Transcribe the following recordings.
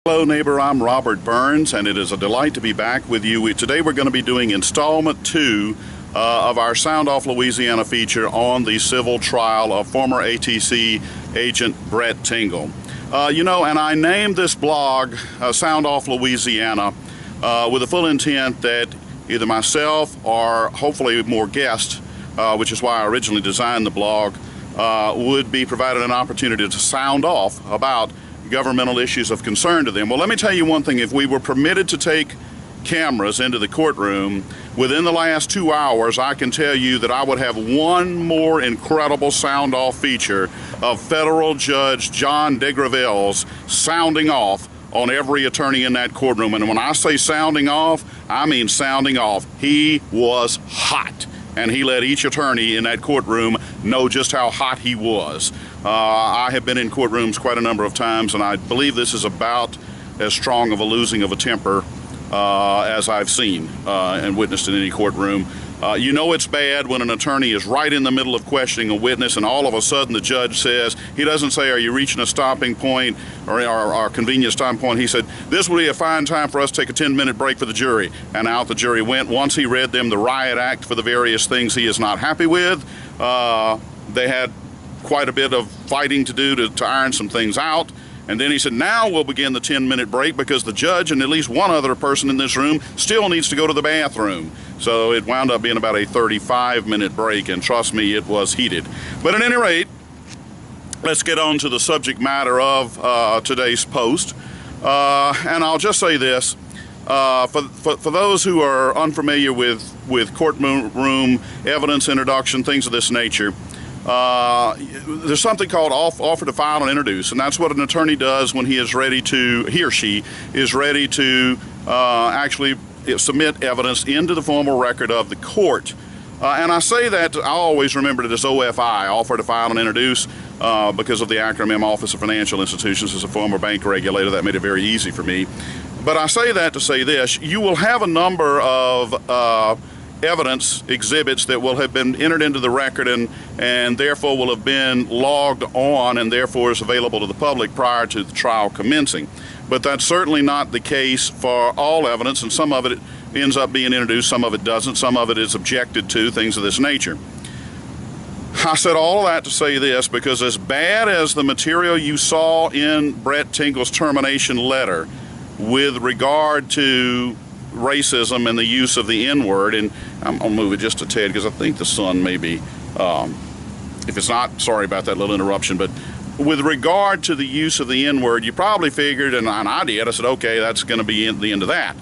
Hello neighbor, I'm Robert Burns and it is a delight to be back with you. Today we're going to be doing installment 2 of our Sound Off Louisiana feature on the civil trial of former ATC agent Brett Tingle. And I named this blog Sound Off Louisiana with the full intent that either myself or hopefully more guests, which is why I originally designed the blog, would be provided an opportunity to sound off about governmental issues of concern to them. Well, let me tell you one thing. If we were permitted to take cameras into the courtroom within the last 2 hours, I can tell you that I would have one more incredible sound off feature of federal judge John DeGravel's sounding off on every attorney in that courtroom. And when I say sounding off, I mean sounding off. He was hot, and he let each attorney in that courtroom know just how hot he was. I have been in courtrooms quite a number of times, and I believe this is about as strong of a losing of a temper as I've seen and witnessed in any courtroom. You know it's bad when an attorney is right in the middle of questioning a witness and all of a sudden the judge says, he doesn't say, are you reaching a stopping point or a convenient stopping point? He said, this would be a fine time for us to take a 10-minute break for the jury. And out the jury went. Once he read them the riot act for the various things he is not happy with, they had quite a bit of fighting to do to iron some things out. And then he said, now we'll begin the 10-minute break because the judge and at least one other person in this room still needs to go to the bathroom. So it wound up being about a 35-minute break, and trust me, it was heated. But at any rate, let's get on to the subject matter of today's post. And I'll just say this. For those who are unfamiliar with courtroom evidence introduction, things of this nature, there's something called offer to file and introduce, and that's what an attorney does when he or she is ready to actually submit evidence into the formal record of the court. And I say that, I always remembered it as OFI, offer to file and introduce, because of the acronym Office of Financial Institutions. As a former bank regulator, that made it very easy for me. But I say that to say this: you will have a number of evidence exhibits that will have been entered into the record and therefore will have been logged on and therefore is available to the public prior to the trial commencing. But that's certainly not the case for all evidence, and some of it ends up being introduced, some of it doesn't, some of it is objected to, things of this nature. I said all of that to say this, because as bad as the material you saw in Brett Tingle's termination letter with regard to racism and the use of the N-word, and I'm gonna move it just a tad because I think the sun may be, if it's not, sorry about that little interruption, but with regard to the use of the N-word, you probably figured, and I did, I said, okay, that's gonna be the end of that.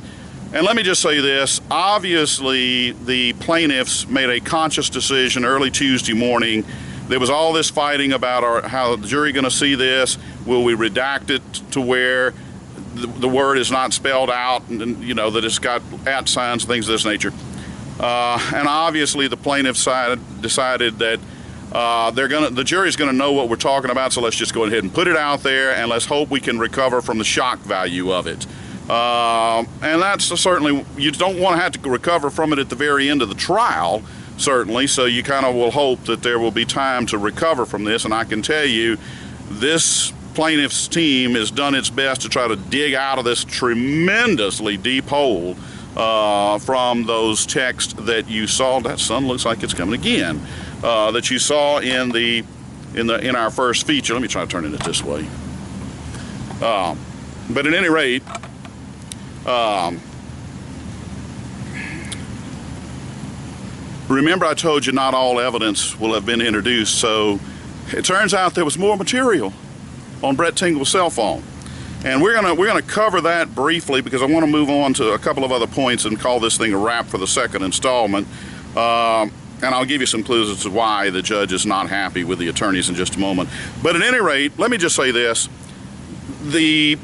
And let me just say this: obviously the plaintiffs made a conscious decision early Tuesday morning. There was all this fighting about how the jury gonna see this. Will we redact it to where the word is not spelled out, and that it's got at signs and things of this nature. And obviously the plaintiff side decided that the jury's gonna know what we're talking about, so let's just go ahead and put it out there and let's hope we can recover from the shock value of it. And that's certainly, you don't want to have to recover from it at the very end of the trial, certainly, so you kind of will hope that there will be time to recover from this. And I can tell you, this plaintiff's team has done its best to try to dig out of this tremendously deep hole from those texts that you saw. That sun looks like it's coming again. That you saw in our first feature. Let me try to turn it this way. But at any rate, remember I told you not all evidence will have been introduced, so it turns out there was more material on Brett Tingle's cell phone. And we're gonna cover that briefly because I want to move on to a couple of other points and call this thing a wrap for the second installment. And I'll give you some clues as to why the judge is not happy with the attorneys in just a moment. But at any rate, let me just say this: the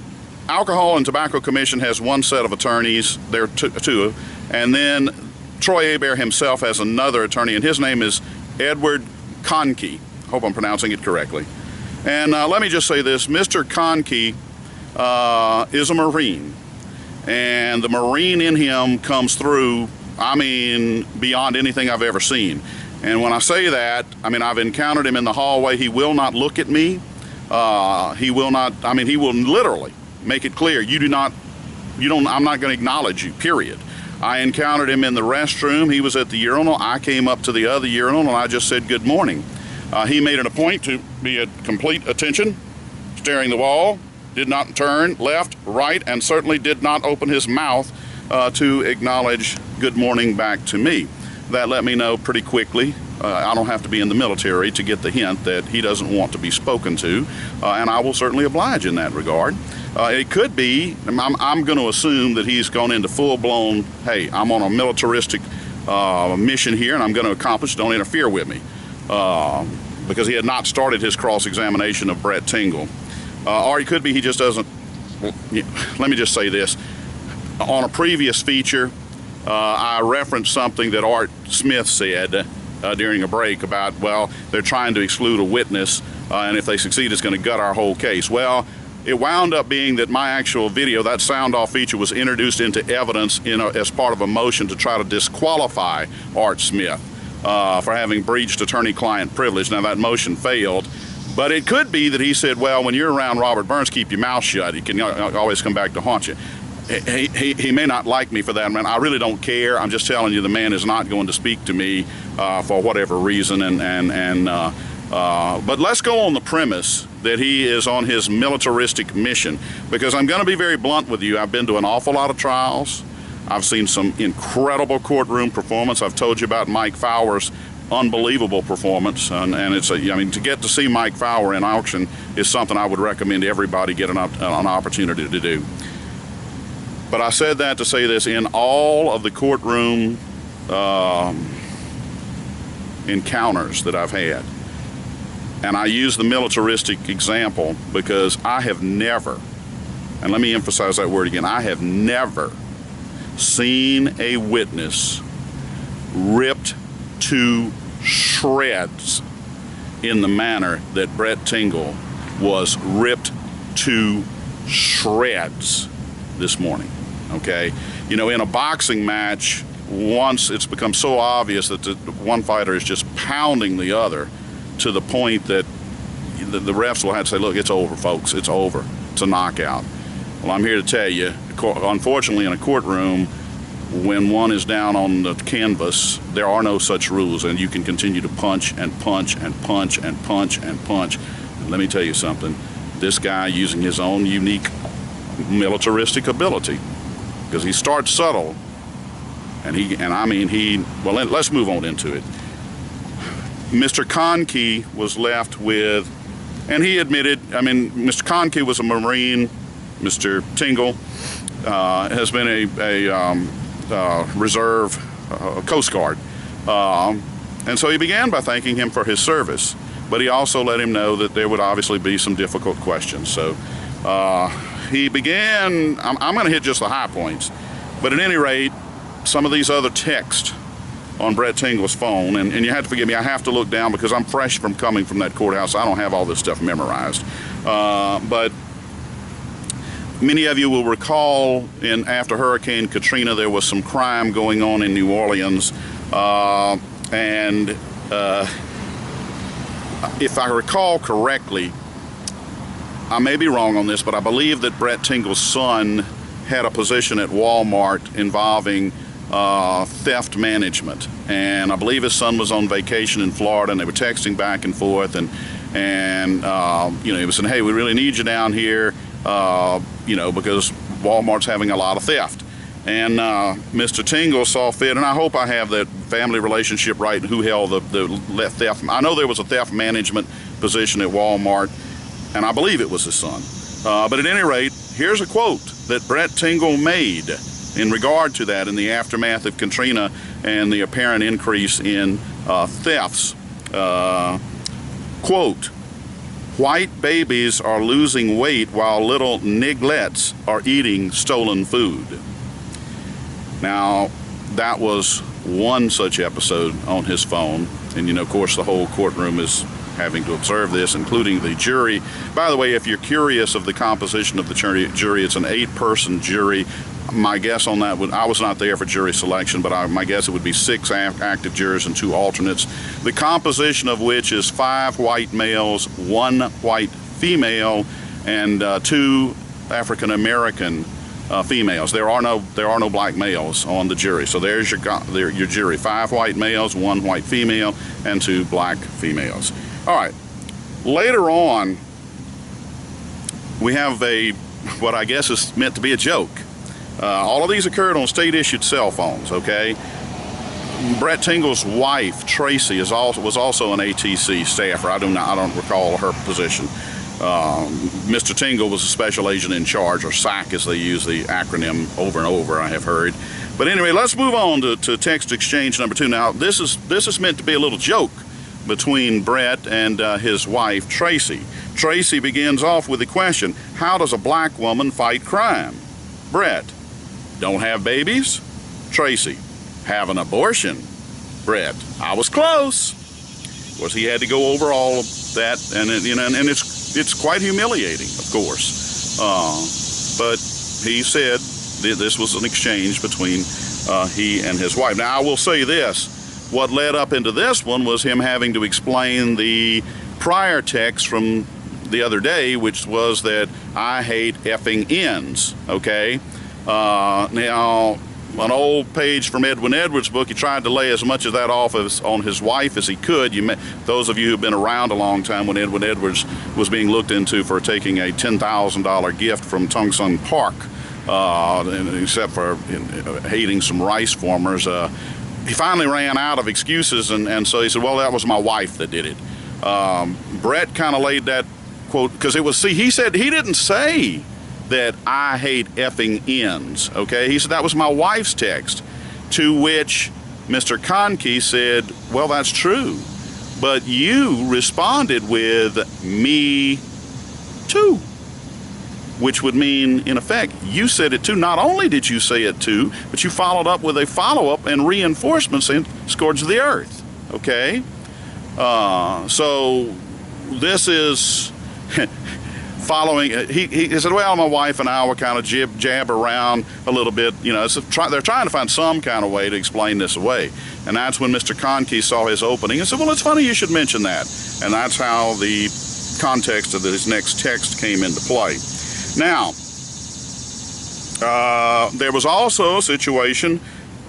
Alcohol and Tobacco Commission has one set of attorneys, there are two, and then Troy Hebert himself has another attorney, and his name is Edward Conkey. Hope I'm pronouncing it correctly. And let me just say this: Mr. Conkey is a Marine, and the Marine in him comes through, I mean, beyond anything I've ever seen. And when I say that, I mean, I've encountered him in the hallway. He will not look at me. He will not, I mean, he will literally make it clear, I'm not going to acknowledge you, period. I encountered him in the restroom. He was at the urinal. I came up to the other urinal and I just said good morning. He made it a point to be at complete attention, staring the wall, did not turn left, right, and certainly did not open his mouth to acknowledge good morning back to me. That let me know pretty quickly. I don't have to be in the military to get the hint that he doesn't want to be spoken to, and I will certainly oblige in that regard. It could be, I'm going to assume that he's gone into full-blown, hey, I'm on a militaristic mission here and I'm going to accomplish, don't interfere with me, because he had not started his cross-examination of Brett Tingle. Or it could be he just doesn't, let me just say this. On a previous feature, I referenced something that Art Smith said during a break about, well, they're trying to exclude a witness, and if they succeed, it's going to gut our whole case. Well, it wound up being that my actual video, that sound-off feature, was introduced into evidence as part of a motion to try to disqualify Art Smith for having breached attorney-client privilege. Now, that motion failed, but it could be that he said, well, when you're around Robert Burns, keep your mouth shut. He can always come back to haunt you. He may not like me for that, man. I really don't care. I'm just telling you, the man is not going to speak to me for whatever reason. But let's go on the premise that he is on his militaristic mission, because I'm going to be very blunt with you. I've been to an awful lot of trials. I've seen some incredible courtroom performance. I've told you about Mike Fowler's unbelievable performance, and it's to get to see Mike Fowler in action is something I would recommend everybody get an opportunity to do. But I said that to say this: in all of the courtroom encounters that I've had, and I use the militaristic example because I have never, and let me emphasize that word again, I have never seen a witness ripped to shreds in the manner that Brett Tingle was ripped to shreds this morning. Okay, in a boxing match, once it's become so obvious that the one fighter is just pounding the other to the point that the refs will have to say, look, it's over, folks, it's over, it's a knockout. Well, I'm here to tell you, unfortunately, in a courtroom, when one is down on the canvas, there are no such rules, and you can continue to punch and punch and punch and punch and punch. And let me tell you something, this guy, using his own unique militaristic ability, because he starts subtle, well, let's move on into it. Mr. Conkey was left with, and he admitted, Mr. Conkey was a Marine. Mr. Tingle has been a reserve Coast Guard. And so he began by thanking him for his service, but he also let him know that there would obviously be some difficult questions. So he began, I'm going to hit just the high points, but at any rate, some of these other texts on Brett Tingle's phone, and you have to forgive me, I have to look down because I'm fresh from coming from that courthouse. I don't have all this stuff memorized. But many of you will recall after Hurricane Katrina, there was some crime going on in New Orleans. If I recall correctly, I may be wrong on this, but I believe that Brett Tingle's son had a position at Walmart involving theft management, and I believe his son was on vacation in Florida, and they were texting back and forth, and he was saying, hey, we really need you down here, because Walmart's having a lot of theft. And Mr. Tingle saw fit, and I hope I have that family relationship right, who held the theft. I know there was a theft management position at Walmart, and I believe it was his son. But at any rate, here's a quote that Brett Tingle made in regard to that in the aftermath of Katrina and the apparent increase in thefts. Quote, white babies are losing weight while little niglets are eating stolen food. Now, that was one such episode on his phone, and of course the whole courtroom is having to observe this, including the jury. By the way, if you're curious of the composition of the jury, it's an 8-person jury. My guess on that I was not there for jury selection, but my guess it would be 6 active jurors and 2 alternates, the composition of which is 5 white males, 1 white female, and 2 African American females. There are no black males on the jury. So there's your jury: 5 white males, 1 white female, and 2 black females. All right. Later on, we have what I guess is meant to be a joke. All of these occurred on state-issued cell phones. Okay. Brett Tingle's wife, Tracy, was also an ATC staffer. I don't recall her position. Mr. Tingle was a special agent in charge, or SAC as they use the acronym over and over, I have heard. But anyway, let's move on to text exchange number 2. Now, this is meant to be a little joke between Brett and his wife, Tracy. Tracy begins off with the question, how does a black woman fight crime? Brett: don't have babies. Tracy: have an abortion. Brett: I was close. Of course, he had to go over all of that, and it's quite humiliating, of course. But he said this was an exchange between he and his wife. Now, I will say this: what led up into this one was him having to explain the prior text from the other day, which was that I hate effing ends. Okay. Now, an old page from Edwin Edwards' book, he tried to lay as much of that off on his wife as he could. Those of you who've been around a long time when Edwin Edwards was being looked into for taking a $10,000 gift from Tung Sung Park, except for hating some rice farmers, he finally ran out of excuses, and so he said, well, that was my wife that did it. Brett kind of laid that quote, because he said he didn't say that I hate effing ends, okay? He said that was my wife's text, to which Mr. Conkey said, well, that's true, but you responded with me too, which would mean, in effect, you said it too. Not only did you say it too, but you followed up with a follow-up and reinforcement saying, scourge of the earth, okay? So this is following, he said, well, my wife and I were kind of jab around a little bit, they're trying to find some kind of way to explain this away. And that's when Mr. Conkey saw his opening and said, well, it's funny you should mention that. And that's how the context of his next text came into play. Now, there was also a situation,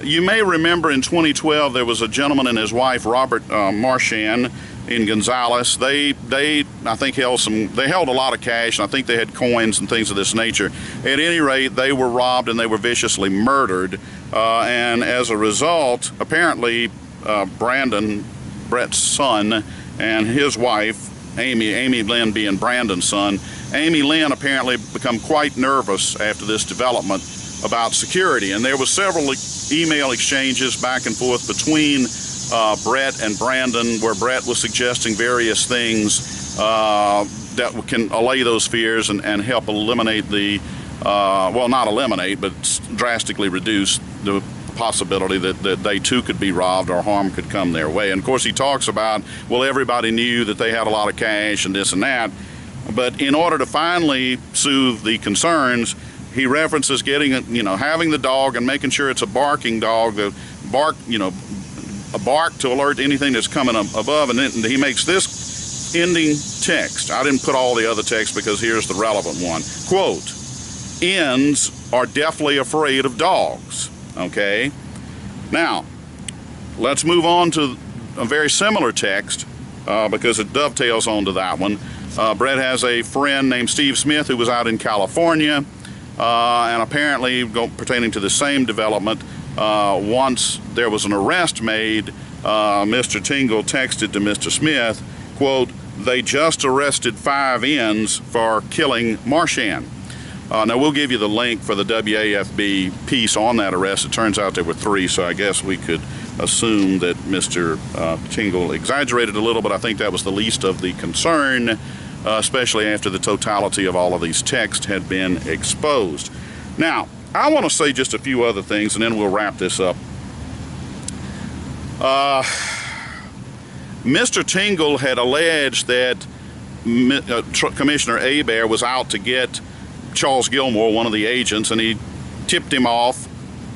you may remember in 2012, there was a gentleman and his wife, Robert Marchand, in Gonzales. They I think held a lot of cash, and I think they had coins and things of this nature. At any rate, they were robbed and they were viciously murdered, and as a result, apparently Brandon, Brett's son, and his wife, Amy Lynn being Brandon's son, Amy Lynn apparently become quite nervous after this development about security, and there were several email exchanges back and forth between Brett and Brandon, where Brett was suggesting various things that can allay those fears and help eliminate well, not eliminate, but drastically reduce the possibility that they too could be robbed or harm could come their way. And of course he talks about, well, everybody knew that they had a lot of cash and this and that, but in order to finally soothe the concerns, he references getting, having the dog and making sure it's a barking dog, that bark, a bark to alert anything that's coming above, and then he makes this ending text. I didn't put all the other text because here's the relevant one. Quote, ends are definitely afraid of dogs. Okay? Now, let's move on to a very similar text because it dovetails onto that one. Brett has a friend named Steve Smith who was out in California, and apparently pertaining to the same development, once there was an arrest made, Mr. Tingle texted to Mr. Smith, quote, they just arrested 5 ends for killing Marchand. Now we'll give you the link for the WAFB piece on that arrest. It turns out there were 3, so I guess we could assume that Mr. Tingle exaggerated a little, but I think that was the least of the concern, especially after the totality of all of these texts had been exposed. Now, I want to say just a few other things, and then we'll wrap this up. Mr. Tingle had alleged that Commissioner Hebert was out to get Charles Gilmore, one of the agents, and he tipped him off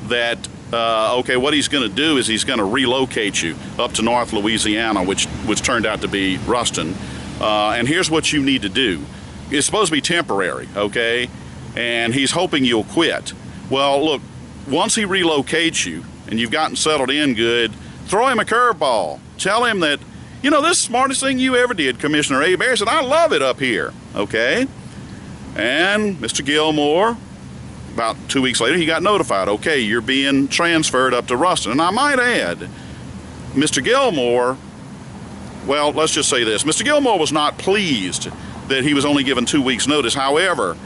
that, okay, what he's going to do is he's going to relocate you up to North Louisiana, which turned out to be Ruston. And here's what you need to do. It's supposed to be temporary, okay? and he's hoping you'll quit. Well, look, once he relocates you and you've gotten settled in good, throw him a curveball. Tell him that, you know, this is the smartest thing you ever did, Commissioner Hebert. Said, I love it up here, okay? And Mr. Gilmore, about 2 weeks later, he got notified, okay, you're being transferred up to Ruston. And I might add, Mr. Gilmore, well, let's just say this. Mr. Gilmore was not pleased that he was only given 2 weeks' notice. However,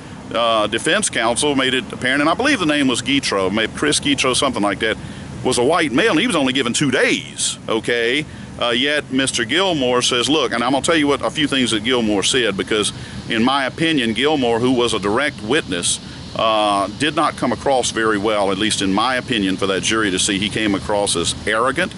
defense counsel made it apparent, and I believe the name was Guitro, maybe Chris Guitro, something like that, was a white male, and he was only given 2 days, okay? Yet Mr. Gilmore says, look, and I'm going to tell you what a few things that Gilmore said, because in my opinion, Gilmore, who was a direct witness, did not come across very well, at least in my opinion, for that jury to see. He came across as arrogant,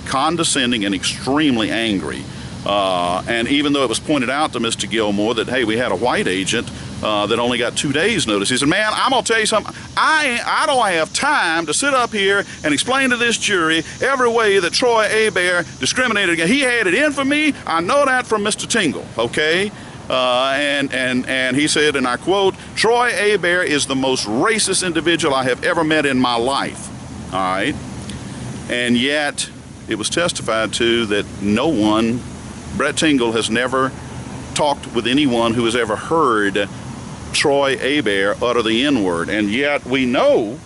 condescending, and extremely angry. And even though it was pointed out to Mr. Gilmore that, hey, we had a white agent that only got 2 days notice, he said, man, I'm going to tell you something. I don't have time to sit up here and explain to this jury every way that Troy Hebert discriminated against. He had it in for me. I know that from Mr. Tingle, okay? And he said, and I quote, Troy Hebert is the most racist individual I have ever met in my life, all right? And yet it was testified to that no one, Brett Tingle has never talked with anyone who has ever heard Troy Hebert utter the N-word, and yet we know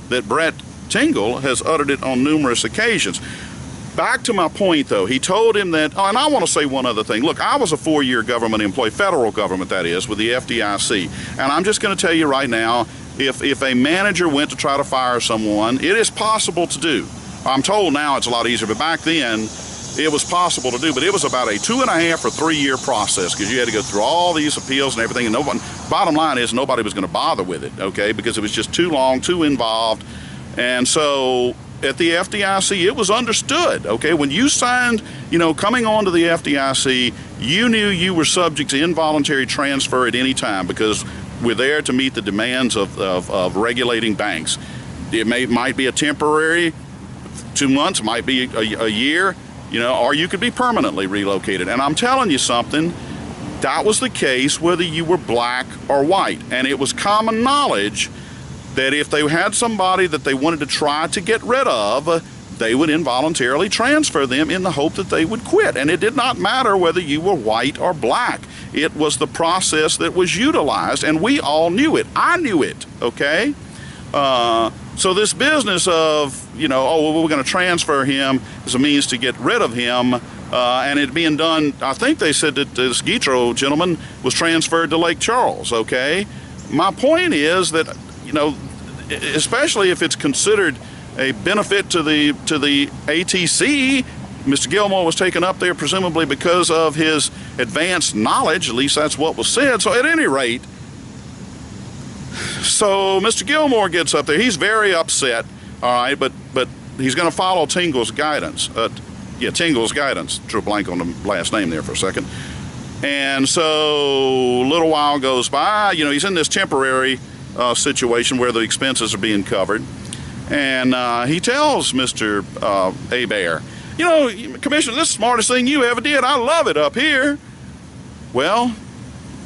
that Brett Tingle has uttered it on numerous occasions. Back to my point, though, he told him that, oh, and I want to say one other thing. Look, I was a 4-year government employee, federal government that is, with the FDIC, and I'm just going to tell you right now, if a manager went to try to fire someone, it is possible to do. I'm told now it's a lot easier, but back then it was possible to do. But it was about a 2.5 or 3 year process, because you had to go through all these appeals and everything. And nobody, bottom line is, nobody was going to bother with it, okay, because it was just too long, too involved. And so at the FDIC, it was understood, okay, when you signed, you know, coming on to the FDIC, you knew you were subject to involuntary transfer at any time, because we're there to meet the demands of regulating banks. It might be a temporary 2 months, might be a year, you know, or you could be permanently relocated. And I'm telling you something, that was the case whether you were black or white. And it was common knowledge that if they had somebody that they wanted to try to get rid of, they would involuntarily transfer them in the hope that they would quit. And it did not matter whether you were white or black. It was the process that was utilized, and we all knew it. I knew it, okay? So this business of, you know, oh, well, we're going to transfer him as a means to get rid of him, and it being done, I think they said that this Guitro gentleman was transferred to Lake Charles, okay? My point is that, you know, especially if it's considered a benefit to the ATC, Mr. Gilmore was taken up there presumably because of his advanced knowledge, at least that's what was said. So at any rate, so Mr. Gilmore gets up there. He's very upset, all right, but he's going to follow Tingle's guidance. Tingle's guidance. Drew a blank on the last name there for a second. And so a little while goes by. You know, he's in this temporary situation where the expenses are being covered. And he tells Mr. Hebert, you know, Commissioner, this is the smartest thing you ever did. I love it up here. Well,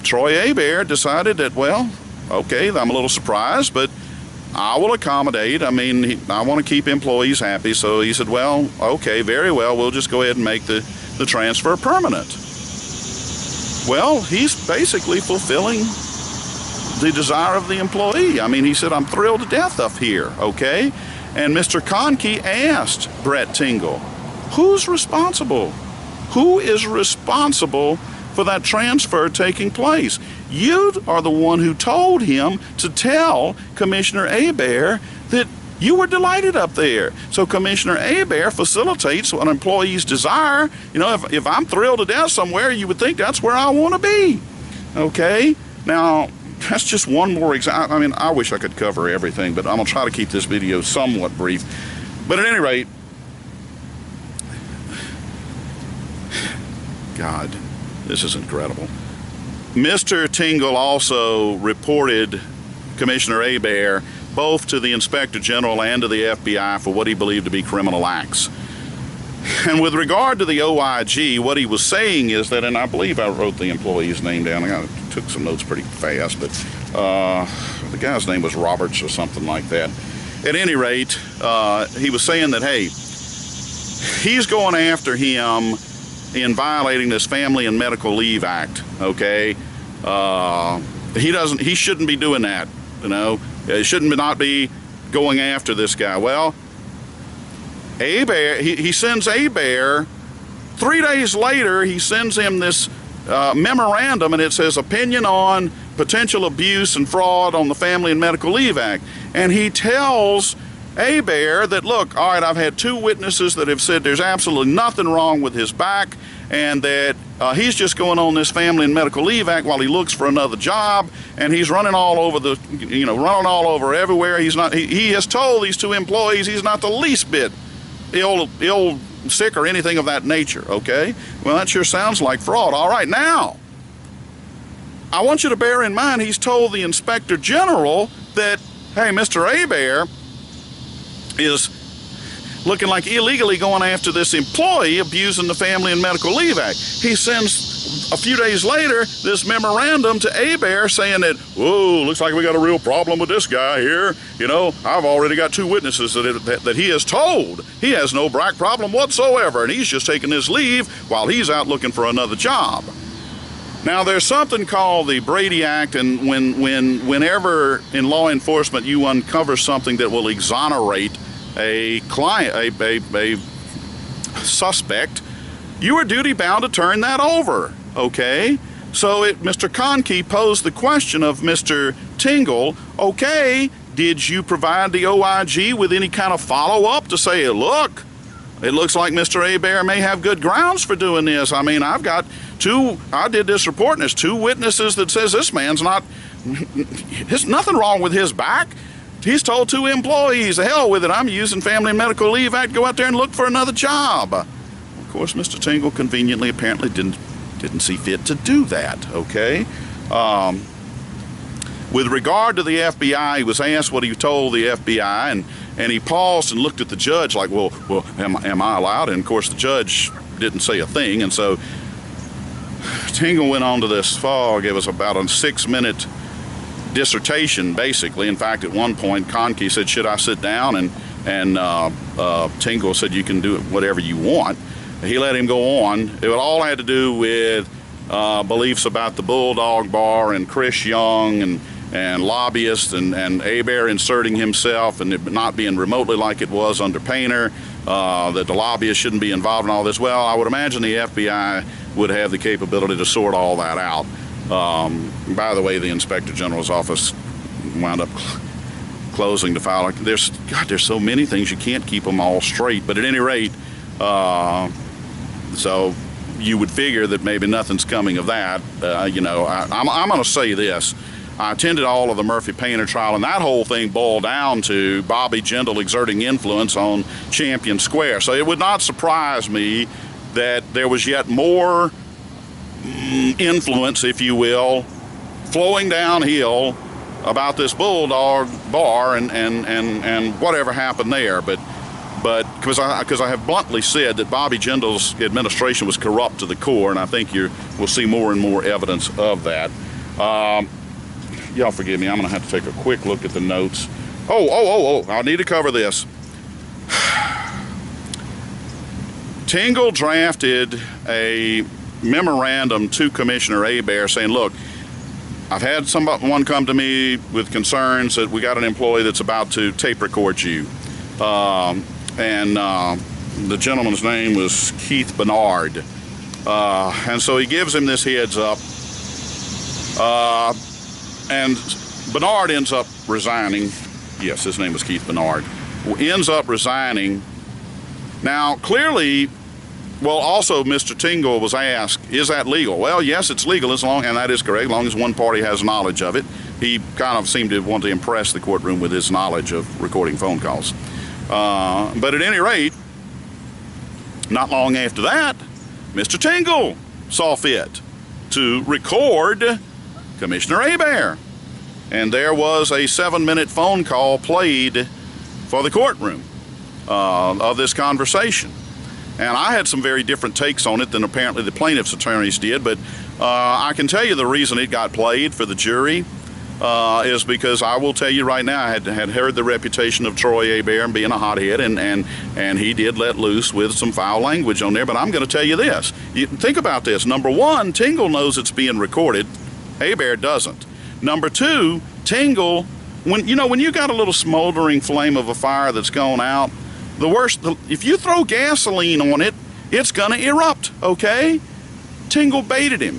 Troy Hebert decided that, well, okay, I'm a little surprised, but I will accommodate. I mean, I want to keep employees happy. So he said, well, okay, very well. We'll just go ahead and make the transfer permanent. Well, he's basically fulfilling the desire of the employee. I mean, he said, I'm thrilled to death up here, okay? And Mr. Conkey asked Brett Tingle, who's responsible? Who is responsible for that transfer taking place? You are the one who told him to tell Commissioner Hebert that you were delighted up there. So Commissioner Hebert facilitates an employee's desire. You know, if I'm thrilled to death somewhere, you would think that's where I want to be, okay? Now, that's just one more example. I mean, I wish I could cover everything, but I'm going to try to keep this video somewhat brief. But at any rate, God, this is incredible. Mr. Tingle also reported Commissioner Hebert both to the Inspector General and to the FBI for what he believed to be criminal acts. And with regard to the OIG, what he was saying is that, and I believe I wrote the employee's name down. I got took some notes pretty fast, but the guy's name was Roberts or something like that. At any rate, he was saying that, hey, he's going after him in violating this Family and Medical Leave Act, okay? He shouldn't be doing that, you know? He shouldn't not be going after this guy. Well, Hebert, he sends Hebert. 3 days later, he sends him this memorandum, and it says opinion on potential abuse and fraud on the Family and Medical Leave Act. And he tells Hebert that, look, all right, I've had 2 witnesses that have said there's absolutely nothing wrong with his back, and that he's just going on this Family and Medical Leave Act while he looks for another job, and he's running all over running all over everywhere. He has told these 2 employees he's not the least bit ill sick or anything of that nature, okay? Well, that sure sounds like fraud. All right, now, I want you to bear in mind he's told the Inspector General that, hey, Mr. Hebert is looking like illegally going after this employee abusing the Family and Medical Leave Act. He sends a few days later this memorandum to Hebert saying that, whoa, looks like we got a real problem with this guy here. You know, I've already got 2 witnesses that he has told he has no back problem whatsoever, and he's just taking this leave while he's out looking for another job. Now, there's something called the Brady Act, and whenever in law enforcement you uncover something that will exonerate a client, a suspect, you are duty bound to turn that over, okay? So Mr. Conkey posed the question of Mr. Tingle, okay, did you provide the OIG with any kind of follow-up to say, look, it looks like Mr. Hebert may have good grounds for doing this. I mean, I did this report, and there's 2 witnesses that says this man's there's nothing wrong with his back. He's told 2 employees, the hell with it, I'm using Family and Medical Leave Act, go out there and look for another job. Of course, Mr. Tingle conveniently apparently didn't see fit to do that, okay? With regard to the FBI, he was asked what he told the FBI, and he paused and looked at the judge like, well, am I allowed? And of course, the judge didn't say a thing, and so Tingle went on to this It was about a 6-minute dissertation, basically. In fact, at one point, Conkey said, should I sit down? And Tingle said, you can do it whatever you want. He let him go on. It all had to do with beliefs about the Bulldog Bar and Chris Young and lobbyists and Hebert inserting himself and it not being remotely like it was under Painter, that the lobbyists shouldn't be involved in all this. Well, I would imagine the FBI would have the capability to sort all that out. By the way, the Inspector General's office wound up closing the file. There's so many things, you can't keep them all straight. But at any rate, so you would figure that maybe nothing's coming of that. I'm going to say this. I attended all of the Murphy Painter trial, and that whole thing boiled down to Bobby Jindal exerting influence on Champion Square. So it would not surprise me that there was yet more influence, if you will, flowing downhill about this Bulldog Bar and whatever happened there. But because I have bluntly said that Bobby Jindal's administration was corrupt to the core, and I think we'll see more and more evidence of that. Y'all forgive me, I'm going to have to take a quick look at the notes. I need to cover this. Tingle drafted a memorandum to Commissioner Hebert saying, look, I've had someone come to me with concerns that we got an employee that's about to tape record you. The gentleman's name was Keith Bernard. And so he gives him this heads up. And Bernard ends up resigning. Yes, his name was Keith Bernard. Ends up resigning. Now, clearly, also Mr. Tingle was asked, is that legal? Well, yes, it's legal and that is correct, as long as one party has knowledge of it. He kind of seemed to want to impress the courtroom with his knowledge of recording phone calls. But at any rate, not long after that, Mr. Tingle saw fit to record Commissioner Hebert. And there was a 7-minute phone call played for the courtroom of this conversation. And I had some very different takes on it than apparently the plaintiff's attorneys did, but I can tell you the reason it got played for the jury is because I will tell you right now, I had heard the reputation of Troy Hebert being a hothead, and he did let loose with some foul language on there. But I'm going to tell you this. Think about this. Number one, Tingle knows it's being recorded. Hebert doesn't. Number two, Tingle, when you got a little smoldering flame of a fire that's gone out, if you throw gasoline on it, it's going to erupt, okay? Tingle baited him.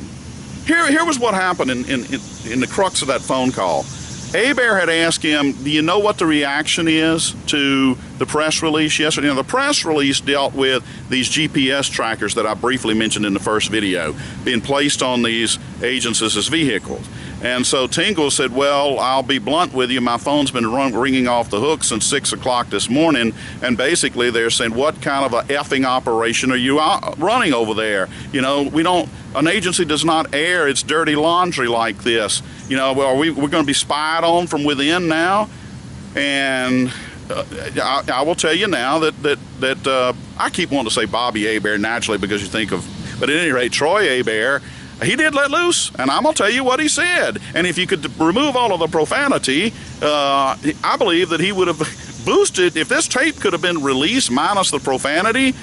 Here was what happened in the crux of that phone call. Hebert had asked him, do you know what the reaction is to the press release yesterday? Now, the press release dealt with these GPS trackers that I briefly mentioned in the first video being placed on these agencies' vehicles. And so Tingle said, well, I'll be blunt with you. My phone's been ringing off the hook since 6 o'clock this morning. And basically they're saying, what kind of a effing operation are you running over there? An agency does not air its dirty laundry like this. We're going to be spied on from within now. And I will tell you now that I keep wanting to say Bobby Hebert naturally because you think of, but at any rate, Troy Hebert, he did let loose, and I'm going to tell you what he said. And if you could remove all of the profanity, I believe that he would have boosted, if this tape could have been released minus the profanity,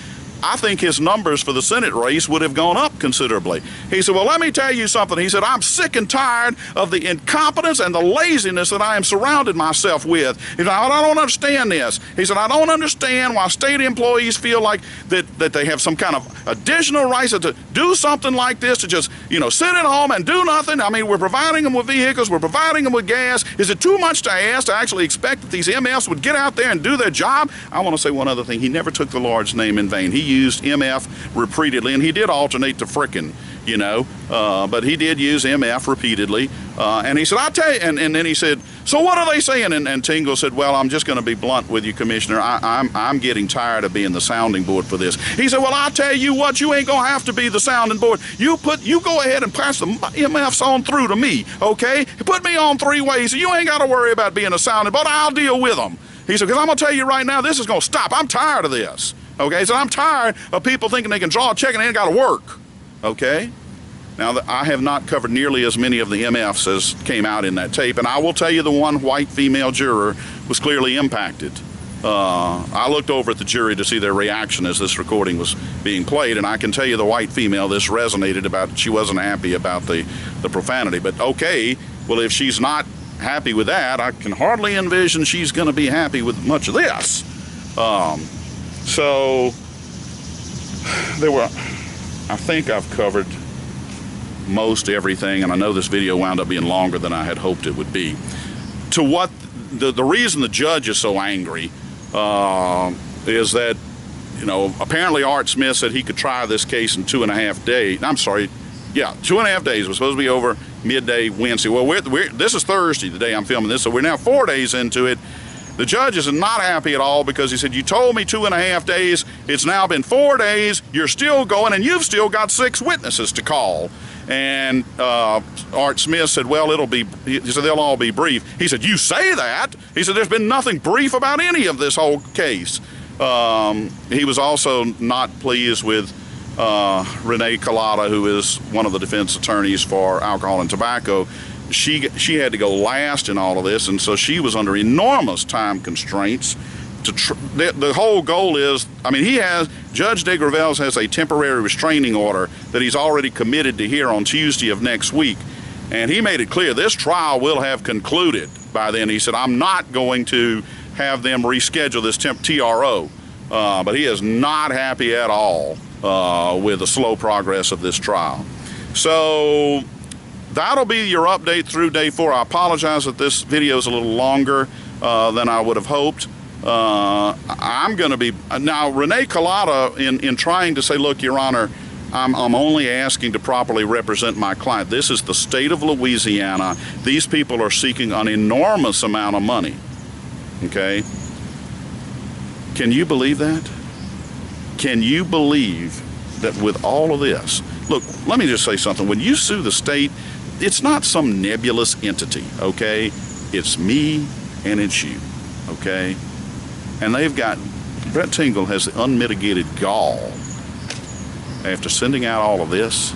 I think his numbers for the Senate race would have gone up considerably. He said, well, let me tell you something. He said, I'm sick and tired of the incompetence and the laziness that I am surrounded myself with. He said, I don't understand this. He said, I don't understand why state employees feel like that they have some kind of additional rights to do something like this, to just, sit at home and do nothing. I mean, we're providing them with vehicles, we're providing them with gas. Is it too much to ask to actually expect that these MFs would get out there and do their job? I want to say one other thing. He never took the Lord's name in vain. He used MF repeatedly, and he did alternate to frickin', but he did use MF repeatedly. And he said, I tell you, and then he said, so what are they saying? And Tingle said, well, I'm just going to be blunt with you, Commissioner. I'm getting tired of being the sounding board for this. He said, well, I tell you what, you ain't going to have to be the sounding board. You go ahead and pass the MFs on through to me, okay? Put me on 3 ways. So you ain't got to worry about being a sounding board. I'll deal with them. He said, because I'm going to tell you right now, this is going to stop. I'm tired of this. Okay, so I'm tired of people thinking they can draw a check and they ain't got to work. Okay? Now, I have not covered nearly as many of the MFs as came out in that tape, and I will tell you the one white female juror was clearly impacted. I looked over at the jury to see their reaction as this recording was being played, and I can tell you the white female, this resonated about, she wasn't happy about the profanity. But okay, well, if she's not happy with that, I can hardly envision she's going to be happy with much of this. So I think I've covered most everything, and I know this video wound up being longer than I had hoped it would be. To what the reason the judge is so angry is that, apparently Art Smith said he could try this case in 2.5 days. I'm sorry, yeah, 2.5 days. It was supposed to be over midday Wednesday. Well, this is Thursday, the day I'm filming this, so we're now 4 days into it. The judge is not happy at all because he said, you told me 2.5 days, it's now been 4 days, you're still going, and you've still got 6 witnesses to call. And Art Smith said, well, he said, they'll all be brief. He said, you say that? He said, there's been nothing brief about any of this whole case. He was also not pleased with Renee Collada, who is one of the defense attorneys for alcohol and tobacco. She had to go last in all of this, and so she was under enormous time constraints. The whole goal is, Judge DeGravels has a temporary restraining order that he's already committed to hear on Tuesday of next week, and he made it clear this trial will have concluded by then. He said, I'm not going to have them reschedule this TRO, but he is not happy at all with the slow progress of this trial. So that'll be your update through day 4. I apologize that this video is a little longer than I would have hoped. I'm going to be, now Renee Collada, in trying to say, look, Your Honor, I'm only asking to properly represent my client. This is the state of Louisiana. These people are seeking an enormous amount of money. Okay? Can you believe that? Can you believe that with all of this? Look, let me just say something. When you sue the state, it's not some nebulous entity, okay? It's me and it's you, okay? And Brett Tingle has the unmitigated gall after sending out all of this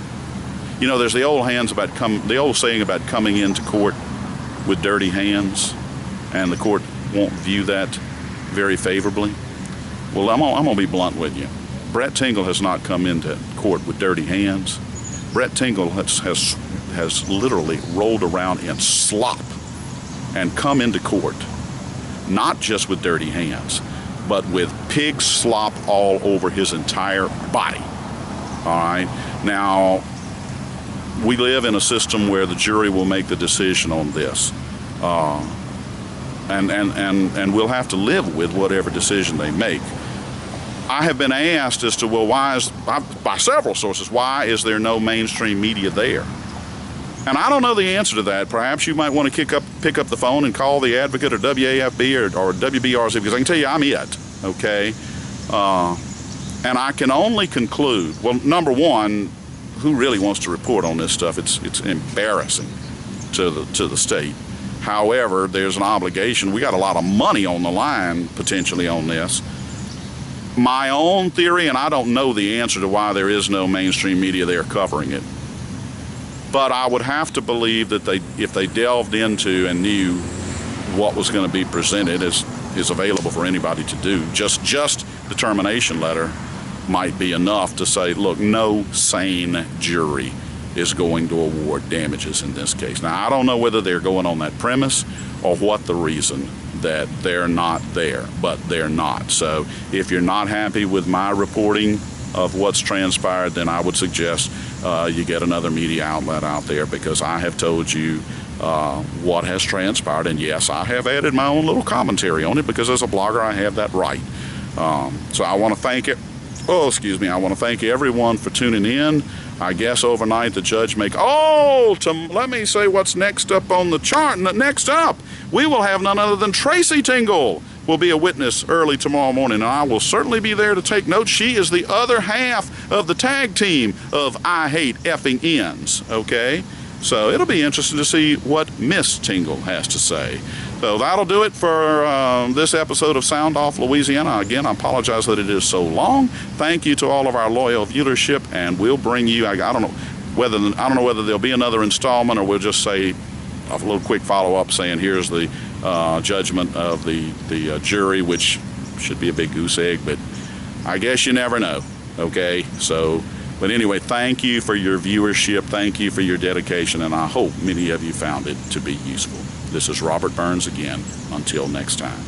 You know, there's the old saying about coming into court with dirty hands, and the court won't view that very favorably. Well, I'm gonna be blunt with you. Brett Tingle has not come into court with dirty hands. Brett Tingle has literally rolled around in slop and come into court, not just with dirty hands, but with pig slop all over his entire body. All right. Now, we live in a system where the jury will make the decision on this, and we'll have to live with whatever decision they make. I have been asked as to, well, by several sources, why is there no mainstream media there? And I don't know the answer to that. Perhaps you might want to pick up the phone and call the Advocate or WAFB or WBRC, because I can tell you I'm it, okay? And I can only conclude, well, number one, who really wants to report on this stuff? It's embarrassing to the state. However, there's an obligation. We got a lot of money on the line potentially on this. My own theory, and I don't know the answer to why there is no mainstream media there covering it, but I would have to believe that if they delved into and knew what was going to be presented is available for anybody to do, just the termination letter might be enough to say, look, no sane jury is going to award damages in this case. Now, I don't know whether they're going on that premise or what the reason that they're not there, but they're not. So if you're not happy with my reporting of what's transpired, then I would suggest you get another media outlet out there, because I have told you what has transpired, and yes, I have added my own little commentary on it, because as a blogger I have that right. So I want to thank I want to thank everyone for tuning in. I guess overnight the judge let me say what's next up on the chart. Next up, we will have none other than Tracy Tingle will be a witness early tomorrow morning, and I will certainly be there to take notes. She is the other half of the tag team of I Hate Effing Ends, okay? So it'll be interesting to see what Miss Tingle has to say. So that'll do it for this episode of Sound Off Louisiana. Again, I apologize that it is so long. Thank you to all of our loyal viewership, and we'll bring you. I don't know whether there'll be another installment, or we'll just say a little quick follow-up saying here's the judgment of the jury, which should be a big goose egg, but I guess you never know. Okay, so. But anyway, thank you for your viewership. Thank you for your dedication, and I hope many of you found it to be useful. This is Robert Burns again. Until next time.